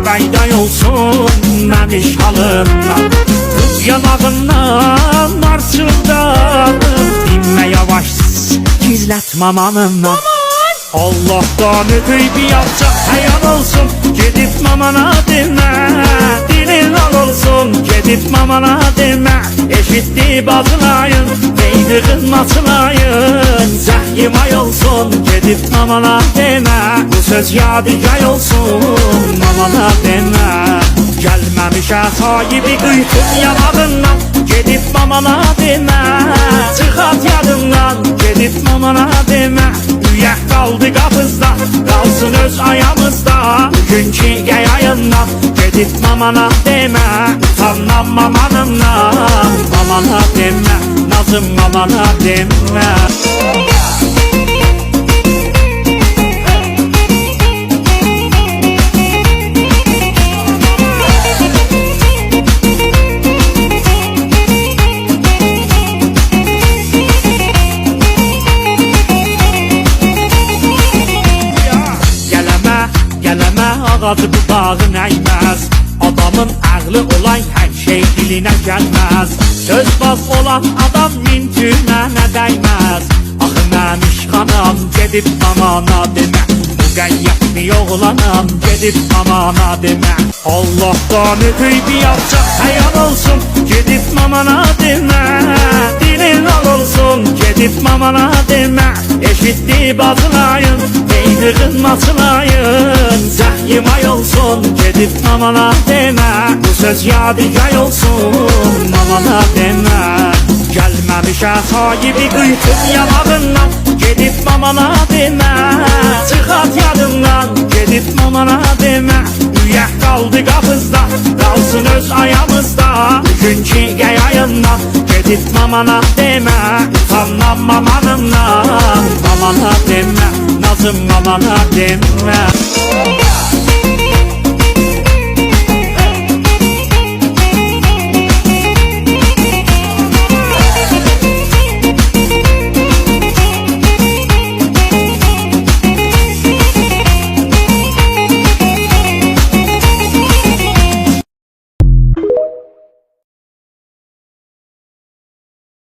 Bəbəydə olsun məniş halından. Tut yanağından marçıldan, dinmə yavaş gizlət mamanından. Allah'tan ötüy bir yapacak hayal olsun, gedip mamana demə. Dilin al olsun, gedip mamana demə. Eşitdi bazılayın, beynigin maçılayın. Zəhyimay olsun, gedip mamana demə. Bu söz yadigar olsun, mamana demə. Gəlməmişə sahibi qıytın yanağından, gedip mamana demə. Çıxat yadından, gedip mamana demə. Üyək qaldı qapızda, qalsın öz ayağımızda. Bugünkü yayayından, gedip mamana demə. Utandan mamanımdan, mamana demə. Nazım mamana demə. Ağacı budağın əyməz, adamın ağlı olan hər şey dilinə gəlməz. Sözbaz olan adam mintünə nə dəyməz. Axı məmiş xanam, gedib mamana demə. Müqəyyətli oğlanam, gedib mamana demə. Allah'tan ötüy bir yapacak hayal olsun, gedib mamana demə. Dilin al olsun, gedib mamana demə. Eşitdi bazılayın, beynigin maçılayın. Zəhyimay olsun, gedib mamana demə. Bu söz yadigar olsun, mamana demə. Gəlməmişə sahibi qıytın yanağından, gedib mamana demə. Çıxat yadından, gedib mamana demə. Üyək qaldı qapızda, qalsın öz ayağımızda. Bugünkü yayayından, gedib mamana demə. Utandan mamanımdan, mamana demə. Nazım mamana demə.